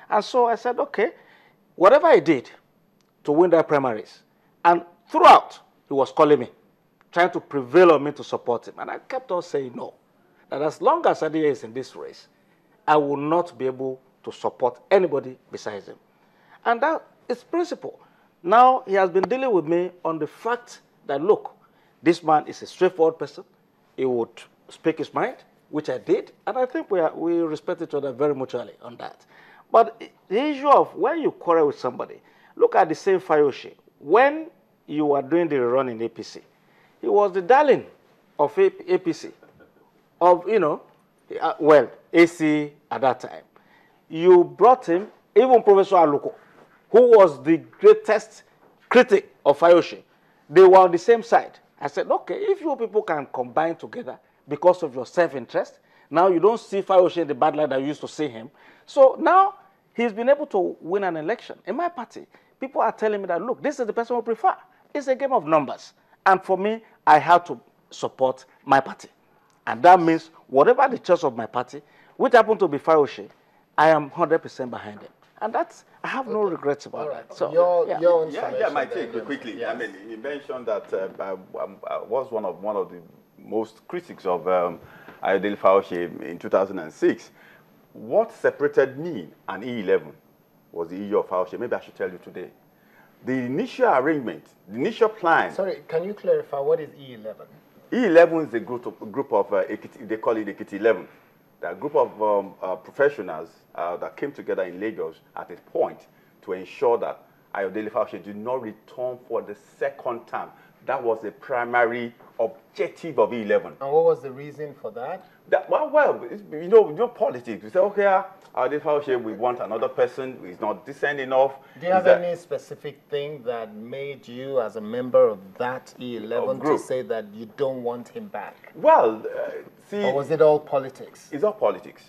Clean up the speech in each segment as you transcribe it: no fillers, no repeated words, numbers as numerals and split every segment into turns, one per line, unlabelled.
And so I said, okay, whatever I did to win that primaries, and throughout, he was calling me, trying to prevail on me to support him. And I kept on saying no, that as long as Ayo is in this race, I will not be able to support anybody besides him. And that is principle. Now he has been dealing with me on the fact that, look, this man is a straightforward person. He would speak his mind, which I did, and I think we respect each other very mutually on that. But the issue of when you quarrel with somebody, look at the same Fayose. When you were doing the run in APC, he was the darling of APC, of, well, AC at that time. You brought him, even Professor Aluko, who was the greatest critic of Fayose. They were on the same side. I said, okay, if you people can combine together because of your self-interest, now you don't see Fayose in the bad light that you used to see him. So now he's been able to win an election. In my party, people are telling me that, look, this is the person we prefer. It's a game of numbers. And for me, I have to support my party. And that means whatever the choice of my party, which happened to be Fayose, I am 100% behind him. And that's, I have no regrets about that. So,
my take quickly. Yes. I mean, you mentioned that I was one of the most critics of Ayo Fayose in 2006. What separated me and E11 was the issue of Fayose. Maybe I should tell you today. The initial arrangement, the initial plan.
Sorry, can you clarify what is E11?
E11 is a group of Ekiti, they call it Ekiti 11. A group of professionals that came together in Lagos at a point to ensure that Ayo Fayose did not return for the second term. That was the primary objective of E11.
And what was the reason for that?
You know politics. We say, okay, Ayo Fayose, we want another person who is not decent enough.
Do you have any specific thing that made you, as a member of that E11, to say that you don't want him back?
Well, see...
Or was it all politics?
It's all politics.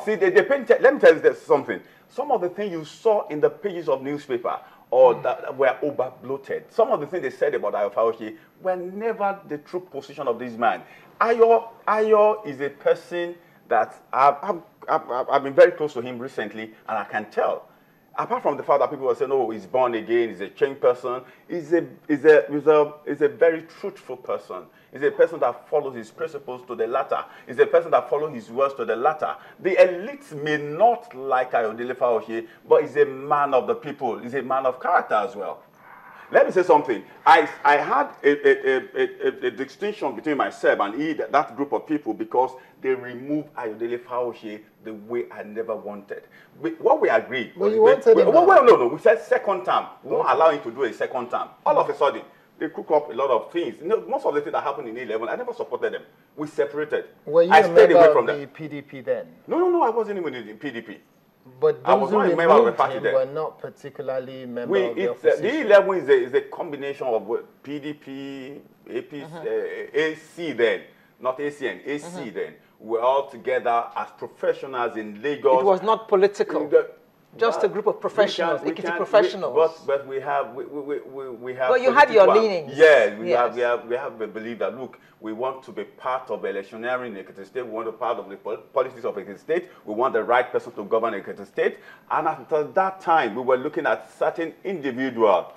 See, let me tell you something. Some of the things you saw in the pages of newspaper or that were over-bloated, some of the things they said about Ayo Fayose were never the true position of this man. Ayo is a person that I've been very close to him recently, and I can tell. Apart from the fact that people were saying, "Oh, he's born again, he's a changed person," he's a very truthful person. He's a person that follows his principles to the latter. He's a person that follows his words to the latter. The elites may not like Ayo Fayose, but he's a man of the people. He's a man of character as well. Let me say something. I had a distinction between myself and that group of people because they removed Ayo Fayose the way I never wanted. What we agreed.
Well, you wanted him.
No. We said second term. We won't allow him to do a second term. All of a sudden, they cook up a lot of things. Most of the things that happened in 11, I never supported them. We separated.
Were you a member of the PDP then?
No, I wasn't even in the PDP.
But those who removed him were not particularly members of the opposition.
The 11 is a combination of PDP, APC, AC then, not ACN, AC then. We're all together as professionals in Lagos.
It was not political. Just a group of professionals, Ekiti professionals.
But we have.
But you had your leanings.
Yeah, we have the belief that, look, we want to be part of electioneering in Ekiti State. We want to be part of the politics of Ekiti State. We want the right person to govern Ekiti State. And at that time, we were looking at certain individual,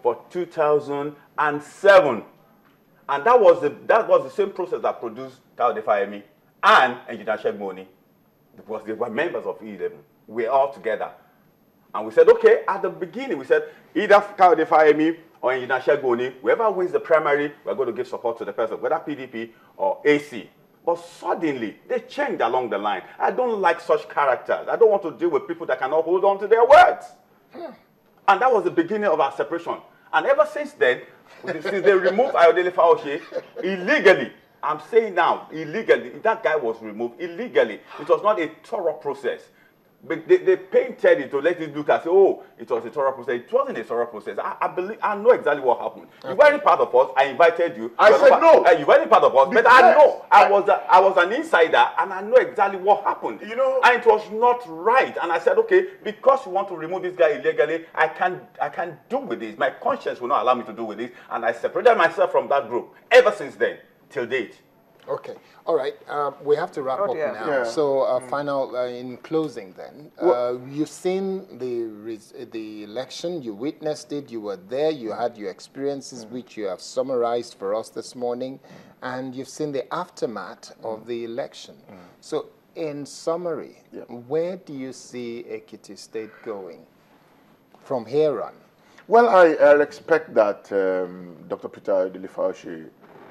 for 2007. And that was the same process that produced Kayode Fayemi and Engineer Shegboni, because they were members of E11. We're all together. And we said, okay, at the beginning, we said, either Kayode Fayemi or Engineer Shegboni, whoever wins the primary, we're going to give support to the person, whether PDP or AC. But suddenly, they changed along the line. I don't like such characters. I don't want to deal with people that cannot hold on to their words. And that was the beginning of our separation. And ever since then, since they removed Ayo Fayose illegally, I'm saying now, illegally, that guy was removed illegally. It was not a thorough process. But they painted it to let it look as, oh, it was a thorough process. It wasn't a thorough process. I know exactly what happened. Okay. You weren't part of us. I invited you.
I said no.
You weren't part of us. But I know. I was an insider, and I know exactly what happened. And it was not right. And I said, okay, because you want to remove this guy illegally, I can't do with this. My conscience will not allow me to do with this. And I separated myself from that group ever since then, till date.
Okay. All right. We have to wrap up now.
Yeah.
So, final, in closing then, you've seen the election, you witnessed it, you were there, you had your experiences, which you have summarized for us this morning, and you've seen the aftermath of the election. So, in summary, where do you see Ekiti State going from here on?
Well, I'll expect that Dr. Peter Fayemi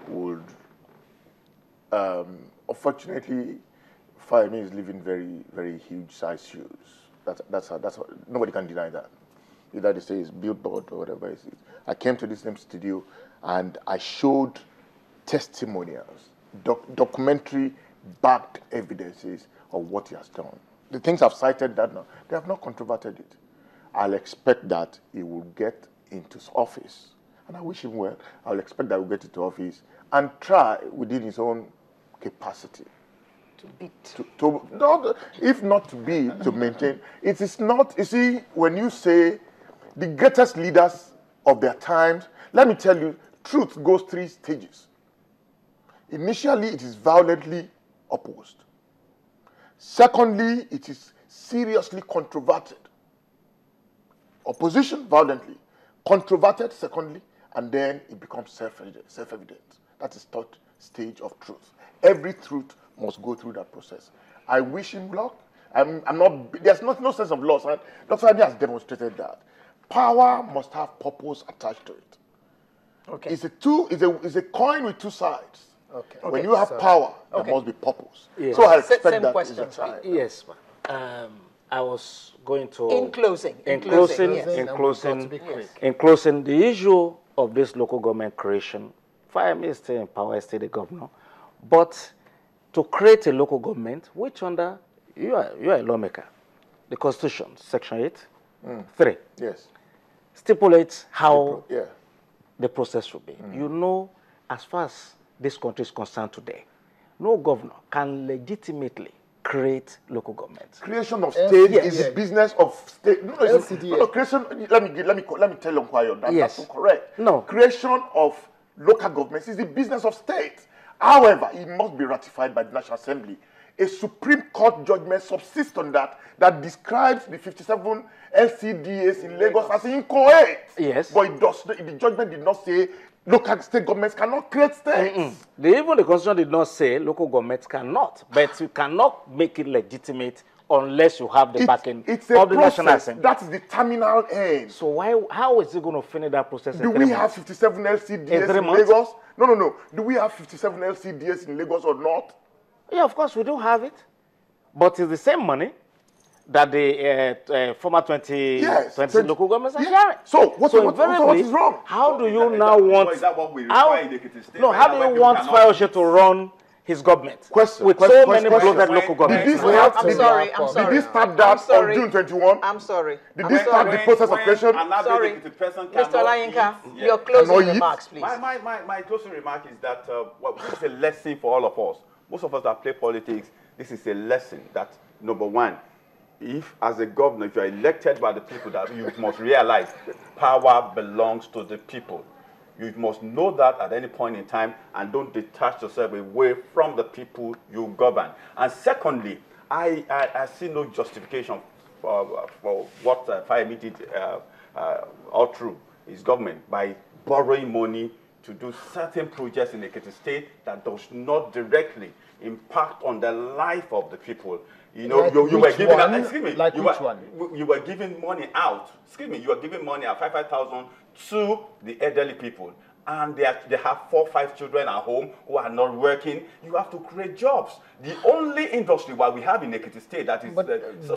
would. Unfortunately, Fayemi is living very, very huge-sized shoes. That's nobody can deny that. Either they say it's billboard or whatever it is. I came to this same studio and I showed testimonials, documentary-backed evidences of what he has done. The things I've cited that now, they have not controverted it. I'll expect that he will get into office, and I wish him well. I'll expect that he will get into office and try within his own capacity
To beat.
if not to be, to maintain. It is not, you see, when you say the greatest leaders of their times, let me tell you, truth goes 3 stages. Initially, it is violently opposed. Secondly, it is seriously controverted. Opposition, violently. Controverted, secondly, and then it becomes self-evident. That is third stage of truth. Every truth must go through that process. I wish him luck. There's no sense of loss. And Dr. Fayemi has demonstrated that. Power must have purpose attached to it.
Okay.
It's a coin with 2 sides.
Okay.
When you have power, there must be purpose.
Yes.
So I expect
Same
that
question,
is a child.
Yes, I was going to...
In closing,
In closing, the issue of this local government creation, Fayemi is still in power, is still the governor, but to create a local government, which under, you are a lawmaker, the Constitution, Section 8, 3,
Yes.
stipulates how
Yeah.
the process should be. You know, as far as this country is concerned today, no governor can legitimately create local governments.
Creation of state is the business of state. No, creation. Let me tell you, that's not correct.
No.
Creation of local governments is the business of state. However, it must be ratified by the National Assembly. A Supreme Court judgment subsists on that describes the 57 LCDAs in Lagos as incorrect.
Yes.
But the judgment did not say local state governments cannot create states.
Even the Constitution did not say local governments cannot, but you cannot make it legitimate unless you have the backing
of
the National Assembly.
That's the terminal end.
So how is it going to finish that process
Do we have 57 LCDAs in Lagos? No. Do we have 57 LCDAs in Lagos or not?
Yeah, of course we do have it, but it's the same money that the former 20 local governments are sharing.
So what is wrong?
How do you now want?
Is that what we require in Ekiti State?
No, how do you want Fayose to run his government with so many bloated local governments?
I'm sorry.
Did this start that on June 21?
I'm sorry.
Did this start the process of creation?
Sorry. Mr. Olayinka, your closing remarks, please.
My closing remark is that this is a lesson for all of us. Most of us that play politics, this is a lesson that, number one, if as a governor, if you are elected by the people, that you must realize power belongs to the people. You must know that at any point in time and don't detach yourself away from the people you govern. And secondly, I see no justification for what Fayemi did all through his government by borrowing money to do certain projects in Ekiti State that does not directly impact on the life of the people. You know,
like
you were giving
one?
Excuse me.
Like
you
which
were,
one?
You were giving money out. Excuse me. You were giving money out 5,000 to the elderly people, and they have 4 or 5 children at home who are not working. You have to create jobs. The only industry what we have in Ekiti State that is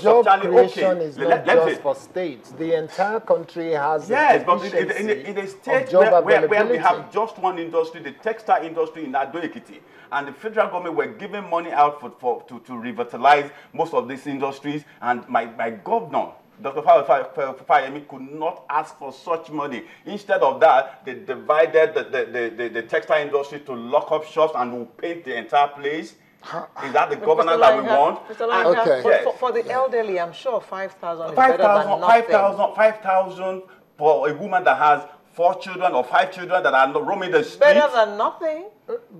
job creation is not just for states. The entire country has
but in a state where we have just one industry, the textile industry in Ado Ekiti, and the federal government were giving money out to revitalize most of these industries, and my governor, Dr. Fayemi, could not ask for such money. Instead of that, they divided the textile industry to lock up shops and will paint the entire place. Is that the governance that we want?
Mr. Olayinka, for the elderly, I'm sure 5,000 is better than nothing.
5,000 for a woman that has 4 children or 5 children that are roaming the streets.
Better than nothing.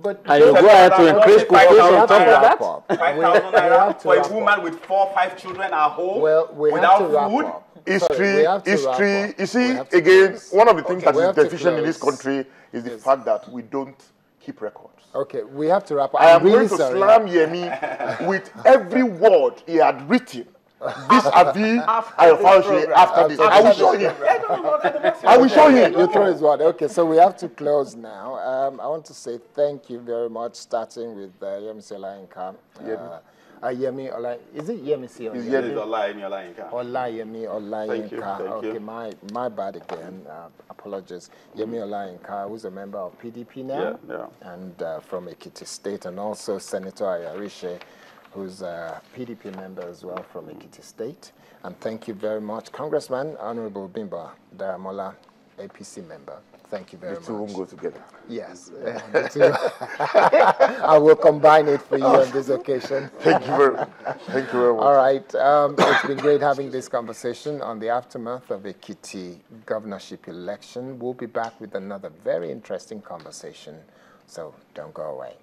But
And you go ahead to increase school fees on top of that?
5,000 naira for a woman with 4 or 5 children at home without food.
History, you see, again, one of the things that is deficient in this country is the fact that we don't keep records.
Okay, we have to wrap up.
I am going to slam Yemi with every word he had written. Vis-a-vis Ayo Fayose after this. I will show him. I will show him.
You throw his word. Okay, so we have to close now. I want to say thank you very much, starting with Yemi Olayinka. Yemi Olayinka. Is it Yemi or
Yemi? It is Olayinka.
Olayinka.
Thank you.
Okay, my bad again. Apologies. Yemi Olayinka, who's a member of PDP now, and from Ekiti State, and also Senator Ayo Arise, who's a PDP member as well from Ekiti State. And thank you very much, Congressman Honorable Bimbo Daramola, APC member. Thank you very much.
The two won't go together.
Yes. I will combine it for you on this occasion.
Thank you very much.
All right. It's been great having this conversation on the aftermath of Ekiti governorship election. We'll be back with another very interesting conversation. So don't go away.